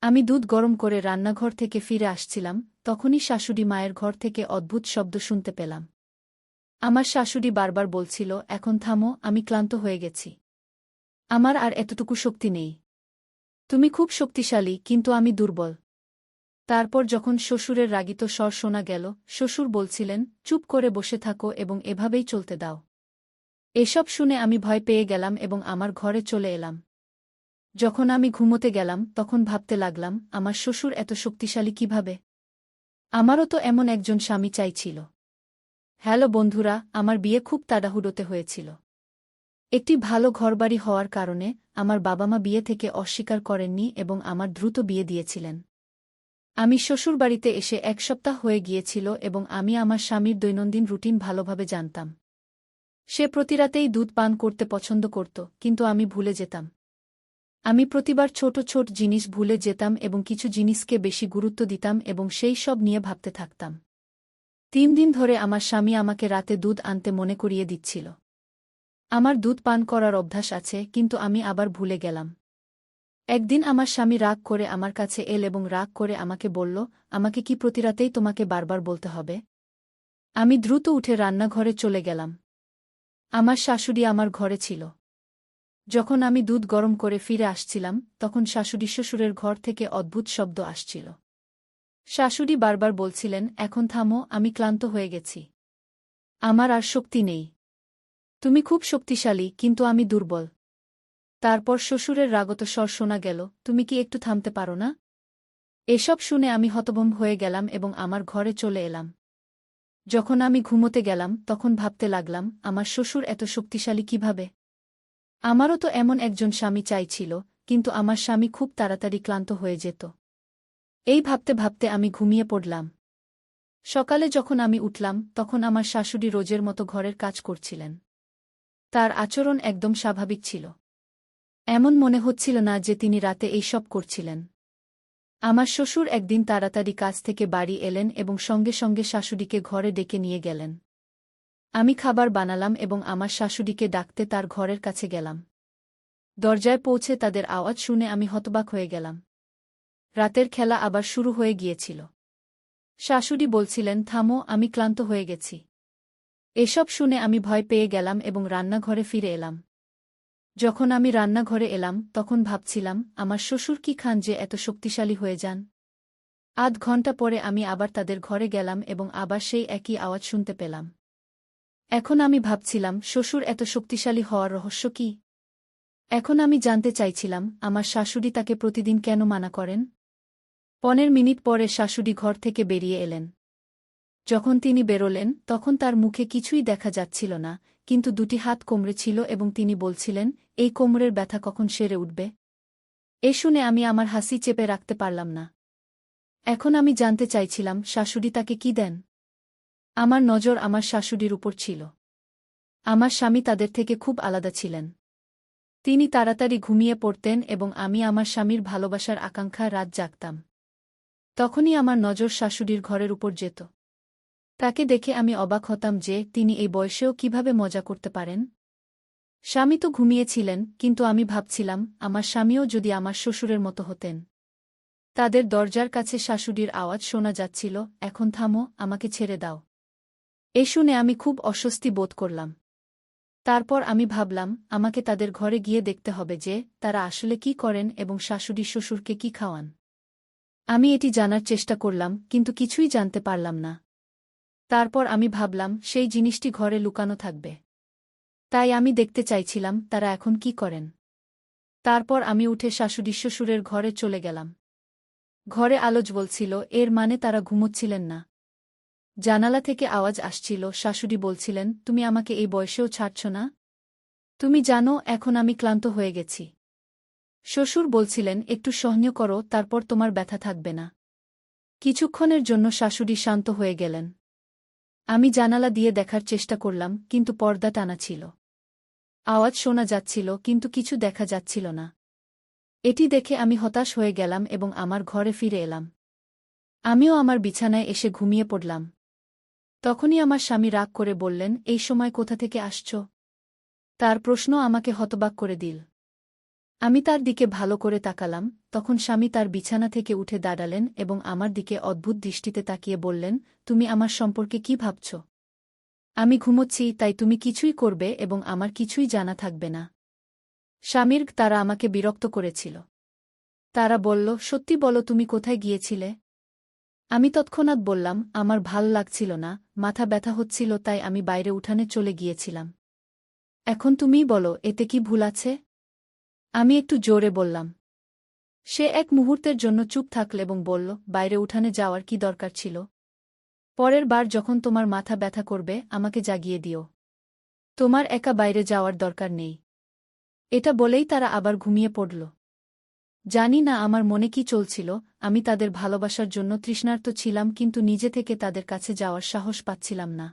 আমি দুধ গরম করে রান্নাঘর থেকে ফিরে আসছিলাম, তখনই শাশুড়ি মায়ের ঘর থেকে অদ্ভুত শব্দ শুনতে পেলাম। আমার শাশুড়ি বারবার বলছিল, এখন থামো, আমি ক্লান্ত হয়ে গেছি। আমার আর এতটুকু শক্তি নেই। তুমি খুব শক্তিশালী, কিন্তু আমি দুর্বল। তারপর যখন শ্বশুরের রাগিত স্বর শোনা গেল, শ্বশুর বলছিলেন, চুপ করে বসে থাকো এবং এভাবেই চলতে দাও। এসব শুনে আমি ভয় পেয়ে গেলাম এবং আমার ঘরে চলে এলাম। যখন আমি ঘুমোতে গেলাম তখন ভাবতে লাগলাম, আমার শ্বশুর এত শক্তিশালী কিভাবে? আমারও তো এমন একজন স্বামী চাইছিল। হ্যালো বন্ধুরা, আমার বিয়ে খুব তাড়াহুড়োতে হয়েছিল। একটি ভালো ঘরবাড়ি হওয়ার কারণে আমার বাবা মা বিয়ে থেকে অস্বীকার করেননি এবং আমার দ্রুত বিয়ে দিয়েছিলেন। আমি শ্বশুরবাড়িতে এসে 1 সপ্তাহ হয়ে গিয়েছিল এবং আমি আমার স্বামীর দৈনন্দিন রুটিন ভালোভাবে জানতাম। সে প্রতিরাতেই দুধ পান করতে পছন্দ করত, কিন্তু আমি ভুলে যেতাম। আমি প্রতিবার ছোট ছোট জিনিস ভুলে যেতাম এবং কিছু জিনিসকে বেশি গুরুত্ব দিতাম এবং সেই সব নিয়ে ভাবতে থাকতাম। 3 দিন ধরে আমার স্বামী আমাকে রাতে দুধ আনতে মনে করিয়ে দিচ্ছিল। আমার দুধ পান করার অভ্যাস আছে, কিন্তু আমি আবার ভুলে গেলাম। একদিন আমার স্বামী রাগ করে আমার কাছে এল এবং রাগ করে আমাকে বলল, আমাকে কি প্রতিরাতেই তোমাকে বারবার বলতে হবে? আমি দ্রুত উঠে রান্নাঘরে চলে গেলাম। আমার শাশুড়ি আমার ঘরে ছিল। যখন আমি দুধ গরম করে ফিরে আসছিলাম তখন শাশুড়ি শ্বশুরের ঘর থেকে অদ্ভুত শব্দ আসছিল। শাশুড়ি বারবার বলছিলেন, এখন থামো, আমি ক্লান্ত হয়ে গেছি। আমার আর শক্তি নেই। তুমি খুব শক্তিশালী, কিন্তু আমি দুর্বল। তারপর শ্বশুরের রাগত স্বর শোনা গেল, তুমি কি একটু থামতে পারো না? এসব শুনে আমি হতভম্ব হয়ে গেলাম এবং আমার ঘরে চলে এলাম। যখন আমি ঘুমোতে গেলাম তখন ভাবতে লাগলাম, আমার শ্বশুর এত শক্তিশালী কিভাবে? আমারও তো এমন একজন স্বামী চাইছিল, কিন্তু আমার স্বামী খুব তাড়াতাড়ি ক্লান্ত হয়ে যেত। এই ভাবতে ভাবতে আমি ঘুমিয়ে পড়লাম। সকালে যখন আমি উঠলাম তখন আমার শাশুড়ি রোজের মতো ঘরের কাজ করছিলেন। তার আচরণ একদম স্বাভাবিক ছিল। এমন মনে হচ্ছিল না যে তিনি রাতে এই সব করছিলেন। আমার শ্বশুর একদিন তাড়াতাড়ি কাজ থেকে বাড়ি এলেন এবং সঙ্গে সঙ্গে শাশুড়িকে ঘরে ডেকে নিয়ে গেলেন। আমি খাবার বানালাম এবং আমার শাশুড়িকে ডাকতে তার ঘরের কাছে গেলাম। দরজায় পৌঁছে তাদের আওয়াজ শুনে আমি হতবাক হয়ে গেলাম। রাতের খেলা আবার শুরু হয়ে গিয়েছিল। শাশুড়ি বলছিলেন, থামো, আমি ক্লান্ত হয়ে গেছি। এসব শুনে আমি ভয় পেয়ে গেলাম এবং রান্নাঘরে ফিরে এলাম। যখন আমি রান্নাঘরে এলাম তখন ভাবছিলাম, আমার শ্বশুর কি খান যে এত শক্তিশালী হয়ে যান? আধ ঘন্টা পরে আমি আবার তাদের ঘরে গেলাম এবং আবার সেই একই আওয়াজ শুনতে পেলাম। এখন আমি ভাবছিলাম, শ্বশুর এত শক্তিশালী হওয়ার রহস্য কি? এখন আমি জানতে চাইছিলাম, আমার শাশুড়ি তাকে প্রতিদিন কেন মানা করেন? 15 মিনিট পরে শাশুড়ি ঘর থেকে বেরিয়ে এলেন। যখন তিনি বেরোলেন তখন তার মুখে কিছুই দেখা যাচ্ছিল না, কিন্তু 2টি হাত কোমরে ছিল এবং তিনি বলছিলেন, এই কোমরের ব্যথা কখন সেরে উঠবে? এ শুনে আমি আমার হাসি চেপে রাখতে পারলাম না। এখন আমি জানতে চাইছিলাম, শাশুড়ি তাকে কি দেন? আমার নজর আমার শাশুড়ির উপর ছিল। আমার স্বামী তাদের থেকে খুব আলাদা ছিলেন। তিনি তাড়াতাড়ি ঘুমিয়ে পড়তেন এবং আমি আমার স্বামীর ভালোবাসার আকাঙ্ক্ষা রাত জাগতাম। তখনই আমার নজর শাশুড়ির ঘরের উপর যেত। তাকে দেখে আমি অবাক হতাম যে তিনি এই বয়সেও কিভাবে মজা করতে পারেন। স্বামী তো ঘুমিয়েছিলেন, কিন্তু আমি ভাবছিলাম, আমার স্বামীও যদি আমার শ্বশুরের মতো হতেন। তাদের দরজার কাছে শাশুড়ির আওয়াজ শোনা যাচ্ছিল, এখন থামো, আমাকে ছেড়ে দাও। এ শুনে আমি খুব অস্বস্তি বোধ করলাম। তারপর আমি ভাবলাম, আমাকে তাদের ঘরে গিয়ে দেখতে হবে যে তারা আসলে কি করেন এবং শাশুড়ি শ্বশুরকে কি খাওয়ান। আমি এটি জানার চেষ্টা করলাম, কিন্তু কিছুই জানতে পারলাম না। তারপর আমি ভাবলাম, সেই জিনিসটি ঘরে লুকানো থাকবে। তাই আমি দেখতে চাইছিলাম তারা এখন কি করেন। তারপর আমি উঠে শাশুড়ি শ্বশুরের ঘরে চলে গেলাম। ঘরে আলো জ্বলছিল, এর মানে তারা ঘুমোচ্ছিলেন না। জানালা থেকে আওয়াজ আসছিল, শাশুড়ি বলছিলেন, তুমি আমাকে এই বয়সেও ছাড়ছ না? তুমি জানো এখন আমি ক্লান্ত হয়ে গেছি। শ্বশুর বলছিলেন, একটু সহ্য করো, তারপর তোমার ব্যথা থাকবে না। কিছুক্ষণের জন্য শাশুড়ি শান্ত হয়ে গেলেন। আমি জানালা দিয়ে দেখার চেষ্টা করলাম, কিন্তু পর্দা টানা ছিল। আওয়াজ শোনা যাচ্ছিল, কিন্তু কিছু দেখা যাচ্ছিল না। এটি দেখে আমি হতাশ হয়ে গেলাম এবং আমার ঘরে ফিরে এলাম। আমিও আমার বিছানায় এসে ঘুমিয়ে পড়লাম। তখনই আমার স্বামী রাগ করে বললেন, এই সময় কোথা থেকে আসছ? তার প্রশ্ন আমাকে হতবাক করে দিল। আমি তার দিকে ভালো করে তাকালাম, তখন স্বামী তার বিছানা থেকে উঠে দাঁড়ালেন এবং আমার দিকে অদ্ভুত দৃষ্টিতে তাকিয়ে বললেন, তুমি আমার সম্পর্কে কি ভাবছ? আমি ঘুমোচ্ছি, তাই তুমি কিছুই করবে এবং আমার কিছুই জানা থাকবে না। স্বামীর তারা আমাকে বিরক্ত করেছিল। তারা বলল, সত্যি বলো তুমি কোথায় গিয়েছিলে? আমি তৎক্ষণাৎ বললাম, আমার ভাল লাগছিল না, মাথা ব্যথা হচ্ছিল, তাই আমি বাইরে উঠানে চলে গিয়েছিলাম। এখন তুমিই বলো, এতে কি ভুল আছে? আমি একটু জোরে বললাম। সে এক মুহূর্তের জন্য চুপ থাকল এবং বলল, বাইরে উঠানে যাওয়ার কি দরকার ছিল? পরের বার যখন তোমার মাথা ব্যথা করবে আমাকে জাগিয়ে দিও। তোমার একা বাইরে যাওয়ার দরকার নেই। এটা বলেই তারা আবার ঘুমিয়ে পড়ল। জানি না আমার মনে কি চলছিল, আমি তাদের ভালোবাসার জন্য তৃষ্ণার্ত ছিলাম, কিন্তু নিজে থেকে তাদের কাছে যাওয়ার সাহস পাচ্ছিলাম না।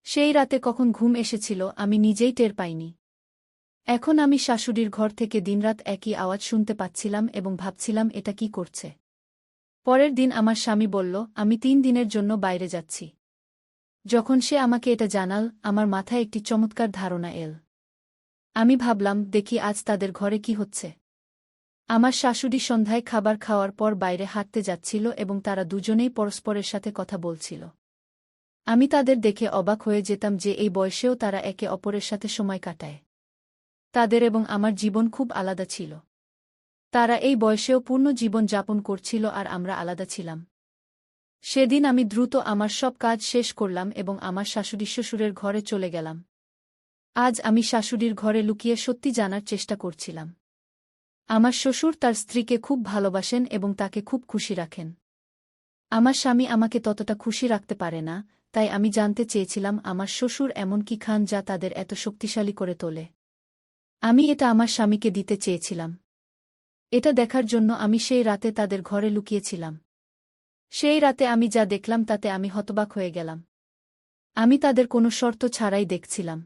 সেই রাতে কখন ঘুম এসেছিল আমি নিজেই টের পাইনি। এখন আমি শাশুড়ির ঘর থেকে দিনরাত একই আওয়াজ শুনতে পাচ্ছিলাম এবং ভাবছিলাম এটা কি করছে। পরের দিন আমার স্বামী বলল, আমি 3 দিনের জন্য বাইরে যাচ্ছি। যখন সে আমাকে এটা জানাল, আমার মাথায় একটি চমৎকার ধারণা এল। আমি ভাবলাম, দেখি আজ তাদের ঘরে কি হচ্ছে। আমার শাশুড়ি সন্ধ্যায় খাবার খাওয়ার পর বাইরে হাঁটতে যাচ্ছিল এবং তারা দুজনেই পরস্পরের সাথে কথা বলছিল। আমি তাদের দেখে অবাক হয়ে যেতাম যে এই বয়সেও তারা একে অপরের সাথে সময় কাটায়। তাদের এবং আমার জীবন খুব আলাদা ছিল। তারা এই বয়সেও পূর্ণ জীবন যাপন করছিল আর আমরা আলাদা ছিলাম। সেদিন আমি দ্রুত আমার সব কাজ শেষ করলাম এবং আমার শাশুড়ি শ্বশুরের ঘরে চলে গেলাম। আজ আমি শাশুড়ির ঘরে লুকিয়ে সত্যি জানার চেষ্টা করছিলাম। আমার শ্বশুর তার স্ত্রীকে খুব ভালোবাসেন এবং তাকে খুব খুশি রাখেন। আমার স্বামী আমাকে ততটা খুশি রাখতে পারে না, তাই আমি জানতে চেয়েছিলাম আমার শ্বশুর এমন কি খান যা তাদের এত শক্তিশালী করে তোলে। আমি এটা আমার স্বামীকে দিতে চেয়েছিলাম। এটা দেখার জন্য আমি সেই রাতে তাদের ঘরে লুকিয়েছিলাম। সেই রাতে আমি যা দেখলাম তাতে আমি হতবাক হয়ে গেলাম। আমি তাদের কোনো শর্ত ছাড়াই দেখছিলাম।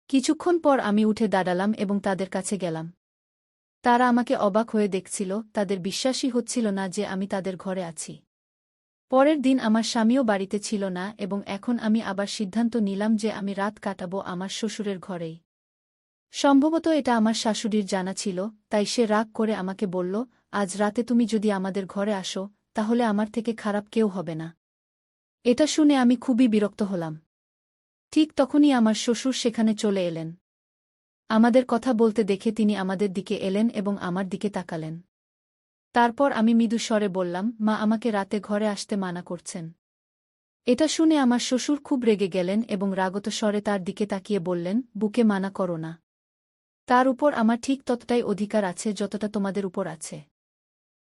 কিছুক্ষণ পর আমি উঠে দাঁড়ালাম এবং তাদের কাছে গেলাম। তারা আমাকে অবাক হয়ে দেখছিল, তাদের বিশ্বাসই হচ্ছিল না যে আমি তাদের ঘরে আছি। পরের দিন আমার স্বামীও বাড়িতে ছিল না এবং এখন আমি আবার সিদ্ধান্ত নিলাম যে আমি রাত কাটাবো আমার শ্বশুরের ঘরেই। সম্ভবত এটা আমার শাশুড়ির জানা ছিল, তাই সে রাগ করে আমাকে বলল, আজ রাতে তুমি যদি আমাদের ঘরে আসো, তাহলে আমার থেকে খারাপ কেউ হবে না। এটা শুনে আমি খুবই বিরক্ত হলাম। ঠিক তখনই আমার শ্বশুর সেখানে চলে এলেন। আমাদের কথা বলতে দেখে তিনি আমাদের দিকে এলেন এবং আমার দিকে তাকালেন। তারপর আমি মৃদু স্বরে বললাম, মা আমাকে রাতে ঘরে আসতে মানা করছেন। এটা শুনে আমার শ্বশুর খুব রেগে গেলেন এবং রাগত স্বরে তার দিকে তাকিয়ে বললেন, বুকে মানা করো না। তার উপর আমার ঠিক ততটাই অধিকার আছে যতটা তোমাদের উপর আছে।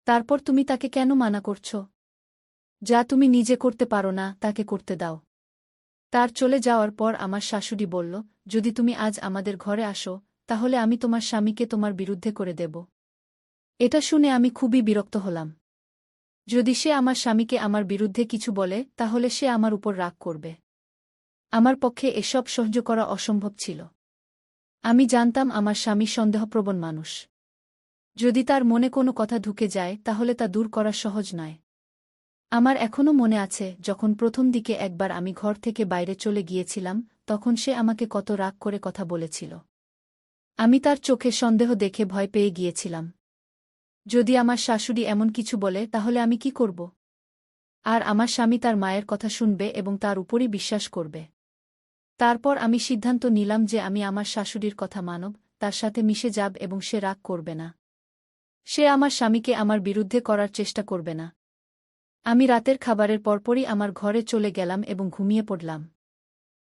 তারপর তুমি তাকে কেন মানা করছ? যা তুমি নিজে করতে পারো না তাকে করতে দাও। তার চলে যাওয়ার পর আমার শাশুড়ি বলল, যদি তুমি আজ আমাদের ঘরে আসো, তাহলে আমি তোমার স্বামীকে তোমার বিরুদ্ধে করে দেব। এটা শুনে আমি খুবই বিরক্ত হলাম। যদি সে আমার স্বামীকে আমার বিরুদ্ধে কিছু বলে, তাহলে সে আমার উপর রাগ করবে। আমার পক্ষে এসব সহ্য করা অসম্ভব ছিল। আমি জানতাম আমার স্বামী সন্দেহপ্রবণ মানুষ। যদি তার মনে কোনো কথা ঢুকে যায় তাহলে তা দূর করা সহজ নয়। আমার এখনও মনে আছে, যখন প্রথম দিকে একবার আমি ঘর থেকে বাইরে চলে গিয়েছিলাম, তখন সে আমাকে কত রাগ করে কথা বলেছিল। আমি তার চোখে সন্দেহ দেখে ভয় পেয়ে গিয়েছিলাম। যদি আমার শাশুড়ি এমন কিছু বলে তাহলে আমি কি করব? আর আমার স্বামী তার মায়ের কথা শুনবে এবং তার উপরই বিশ্বাস করবে। তারপর আমি সিদ্ধান্ত নিলাম যে আমি আমার শাশুড়ির কথা মানব, তার সাথে মিশে যাব এবং সে রাগ করবে না। সে আমার স্বামীকে আমার বিরুদ্ধে করার চেষ্টা করবে না। আমি রাতের খাবারের পরপরই আমার ঘরে চলে গেলাম এবং ঘুমিয়ে পড়লাম।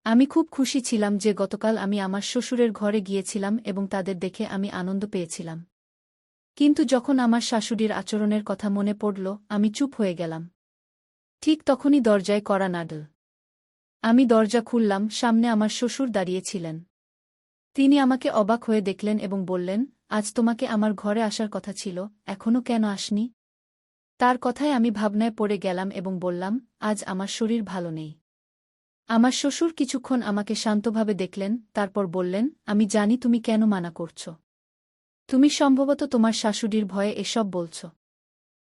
আমি খুব খুশি ছিলাম যে গতকাল আমি আমার শ্বশুরের ঘরে গিয়েছিলাম এবং তাদের দেখে আমি আনন্দ পেয়েছিলাম। কিন্তু যখন আমার শাশুড়ির আচরণের কথা মনে পড়ল, আমি চুপ হয়ে গেলাম। ঠিক তখনই দরজায় কড়া নাড়ল। আমি দরজা খুললাম, সামনে আমার শ্বশুর দাঁড়িয়েছিলেন। তিনি আমাকে অবাক হয়ে দেখলেন এবং বললেন, আজ তোমাকে আমার ঘরে আসার কথা ছিল, এখনও কেন আসনি? তার কথায় আমি ভাবনায় পড়ে গেলাম এবং বললাম, আজ আমার শরীর ভালো নেই। আমার শ্বশুর কিছুক্ষণ আমাকে শান্তভাবে দেখলেন, তারপর বললেন, আমি জানি তুমি কেন মানা করছ। তুমি সম্ভবত তোমার শাশুড়ির ভয়ে এসব বলছ।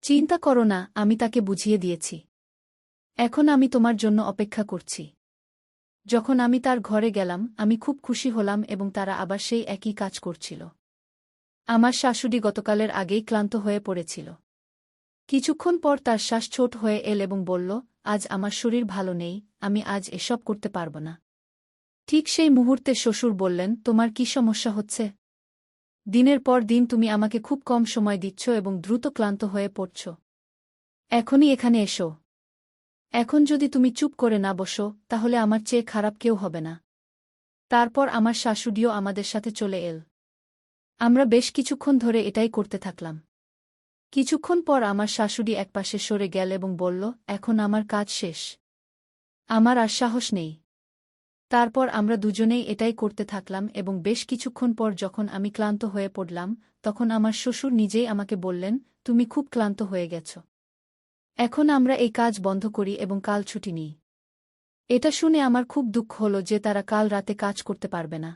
চিন্তা করো না, আমি তাকে বুঝিয়ে দিয়েছি। এখন আমি তোমার জন্য অপেক্ষা করছি। যখন আমি তার ঘরে গেলাম, আমি খুব খুশি হলাম এবং তারা আবার সেই একই কাজ করছিল। আমার শাশুড়ি গতকালের আগেই ক্লান্ত হয়ে পড়েছিল। কিছুক্ষণ পর তার শ্বাস ছোট হয়ে এল এবং বলল, আজ আমার শরীর ভালো নেই, আমি আজ এসব করতে পারব না। ঠিক সেই মুহূর্তে শ্বশুর বললেন, তোমার কি সমস্যা হচ্ছে? দিনের পর দিন তুমি আমাকে খুব কম সময় দিচ্ছ এবং দ্রুত ক্লান্ত হয়ে পড়ছ। এখনই এখানে এসো। এখন যদি তুমি চুপ করে না বসো, তাহলে আমার চেয়ে খারাপ কেউ হবে না। তারপর আমার শাশুড়িও আমাদের সাথে চলে এল। আমরা বেশ কিছুক্ষণ ধরে এটাই করতে থাকলাম। কিছুক্ষণ পর আমার শাশুড়ি একপাশে সরে গেল এবং বলল, এখন আমার কাজ শেষ। আমার আর সাহস নেই। তারপর আমরা দুজনেই এটাই করতে থাকলাম এবং বেশ কিছুক্ষণ পর যখন আমি ক্লান্ত হয়ে পড়লাম, তখন আমার শ্বশুর নিজেই আমাকে বললেন, তুমি খুব ক্লান্ত হয়ে গেছ। এখন আমরা এই কাজ বন্ধ করি এবং কাল ছুটি নিই। এটা শুনে আমার খুব দুঃখ হল যে তারা কাল রাতে কাজ করতে পারবে না।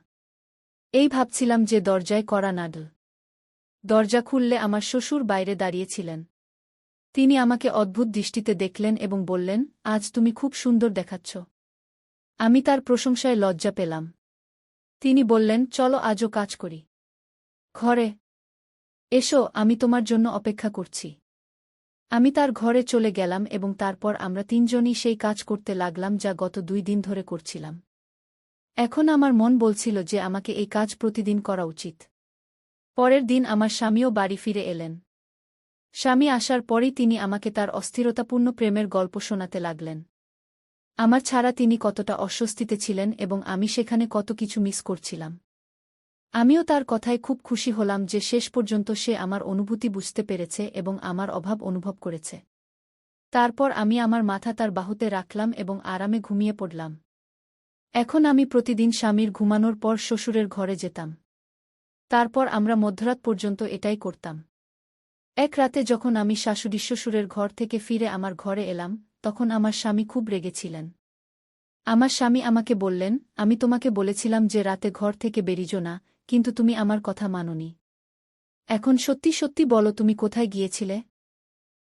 এই ভাবছিলাম যে দরজায় কড়া নাড়ল। দরজা খুললে আমার শ্বশুর বাইরে দাঁড়িয়েছিলেন। তিনি আমাকে অদ্ভুত দৃষ্টিতে দেখলেন এবং বললেন, আজ তুমি খুব সুন্দর দেখাচ্ছ। আমি তার প্রশংসায় লজ্জা পেলাম। তিনি বললেন, চলো আজও কাজ করি। ঘরে এসো, আমি তোমার জন্য অপেক্ষা করছি। আমি তার ঘরে চলে গেলাম এবং তারপর আমরা তিনজনই সেই কাজ করতে লাগলাম যা গত 2 দিন ধরে করছিলাম। এখন আমার মন বলছিল যে আমাকে এই কাজ প্রতিদিন করা উচিত। পরের দিন আমার স্বামীও বাড়ি ফিরে এলেন। স্বামী আসার পরই তিনি আমাকে তার অস্থিরতাপূর্ণ প্রেমের গল্প শোনাতে লাগলেন। আমার ছাড়া তিনি কতটা অস্বস্তিতে ছিলেন এবং আমি সেখানে কত কিছু মিস করছিলাম। আমিও তার কথায় খুব খুশি হলাম যে শেষ পর্যন্ত সে আমার অনুভূতি বুঝতে পেরেছে এবং আমার অভাব অনুভব করেছে। তারপর আমি আমার মাথা তার বাহুতে রাখলাম এবং আরামে ঘুমিয়ে পড়লাম। এখন আমি প্রতিদিন স্বামীর ঘুমানোর পর শ্বশুরের ঘরে যেতাম। তারপর আমরা মধ্যরাত পর্যন্ত এটাই করতাম। এক রাতে যখন আমি শাশুড়ি শ্বশুরের ঘর থেকে ফিরে আমার ঘরে এলাম, তখন আমার স্বামী খুব রেগেছিলেন। আমার স্বামী আমাকে বললেন, আমি তোমাকে বলেছিলাম যে রাতে ঘর থেকে বেরিজো না, কিন্তু তুমি আমার কথা মানোনি। এখন সত্যি সত্যি বলো তুমি কোথায় গিয়েছিলে?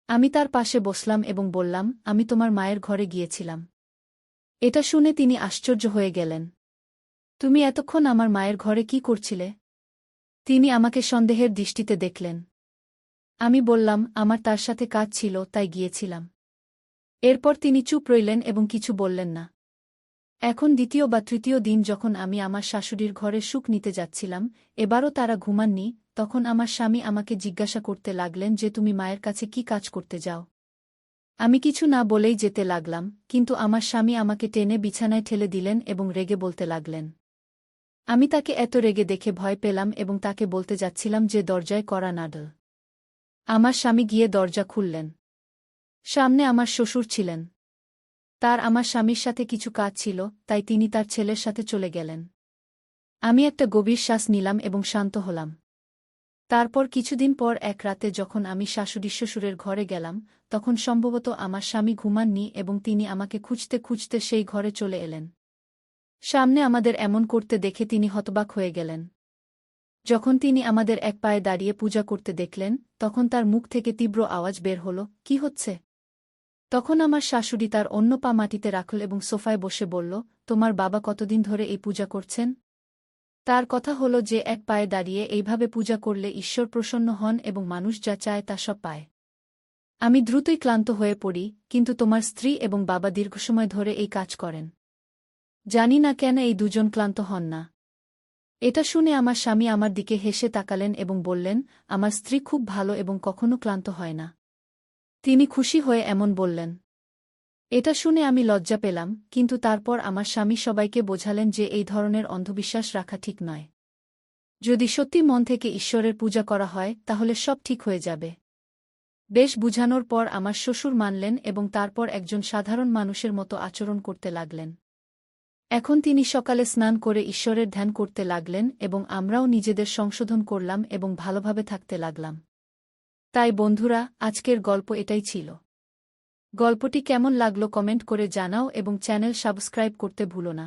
আমি তার পাশে বসলাম এবং বললাম, আমি তোমার মায়ের ঘরে গিয়েছিলাম। এটা শুনে তিনি আশ্চর্য হয়ে গেলেন। তুমি এতক্ষণ আমার মায়ের ঘরে কি করছিলে? তিনি আমাকে সন্দেহের দৃষ্টিতে দেখলেন। আমি বললাম, আমার তার সাথে কাজ ছিল, তাই গিয়েছিলাম। এরপর তিনি চুপ রইলেন এবং কিছু বললেন না। এখন দ্বিতীয় বা তৃতীয় দিন যখন আমি আমার শাশুড়ির ঘরে সুখ নিতে যাচ্ছিলাম, এবারও তারা ঘুমাননি, তখন আমার স্বামী আমাকে জিজ্ঞাসা করতে লাগলেন যে তুমি মায়ের কাছে কি কাজ করতে যাও? আমি কিছু না বলেই যেতে লাগলাম, কিন্তু আমার স্বামী আমাকে টেনে বিছানায় ঠেলে দিলেন এবং রেগে বলতে লাগলেন। আমি তাকে এত রেগে দেখে ভয় পেলাম এবং তাকে বলতে যাচ্ছিলাম যে দরজায় কড়া নাড়ল। আমার স্বামী গিয়ে দরজা খুললেন। সামনে আমার শ্বশুর ছিলেন। তার আমার স্বামীর সাথে কিছু কাজ ছিল, তাই তিনি তার ছেলের সাথে চলে গেলেন। আমি একটা গভীর শ্বাস নিলাম এবং শান্ত হলাম। তারপর কিছুদিন পর এক রাতে যখন আমি শাশুড়ি শ্বশুরের ঘরে গেলাম, তখন সম্ভবত আমার স্বামী ঘুমাননি এবং তিনি আমাকে খুঁজতে খুঁজতে সেই ঘরে চলে এলেন। সামনে আমাদের এমন করতে দেখে তিনি হতবাক হয়ে গেলেন। যখন তিনি আমাদের এক পায়ে দাঁড়িয়ে পূজা করতে দেখলেন, তখন তার মুখ থেকে তীব্র আওয়াজ বের হল, কি হচ্ছে? তখন আমার শাশুড়ি তার অন্য পা মাটিতে রাখল এবং সোফায় বসে বলল, তোমার বাবা কতদিন ধরে এই পূজা করছেন? তার কথা হল যে এক পায়ে দাঁড়িয়ে এইভাবে পূজা করলে ঈশ্বর প্রসন্ন হন এবং মানুষ যা চায় তা সব পায়। আমি দ্রুতই ক্লান্ত হয়ে পড়ি, কিন্তু তোমার স্ত্রী এবং বাবা দীর্ঘসময় ধরে এই কাজ করেন। জানি না কেন এই দুজন ক্লান্ত হন না। এটা শুনে আমার স্বামী আমার দিকে হেসে তাকালেন এবং বললেন, আমার স্ত্রী খুব ভালো এবং কখনো ক্লান্ত হয় না। তিনি খুশি হয়ে এমন বললেন। এটা শুনে আমি লজ্জা পেলাম, কিন্তু তারপর আমার স্বামী সবাইকে বোঝালেন যে এই ধরনের অন্ধবিশ্বাস রাখা ঠিক নয়। যদি সত্যি মন থেকে ঈশ্বরের পূজা করা হয় তাহলে সব ঠিক হয়ে যাবে। বেশ বুঝানোর পর আমার শ্বশুর মানলেন এবং তারপর একজন সাধারণ মানুষের মতো আচরণ করতে লাগলেন। এখন তিনি সকালে স্নান করে ঈশ্বরের ধ্যান করতে লাগলেন এবং আমরাও নিজেদের সংশোধন করলাম এবং ভালোভাবে থাকতে লাগলাম। তাই বন্ধুরা, আজকের গল্প এটাই ছিল। গল্পটি কেমন লাগলো কমেন্ট করে জানাও এবং চ্যানেল সাবস্ক্রাইব করতে ভুলো না।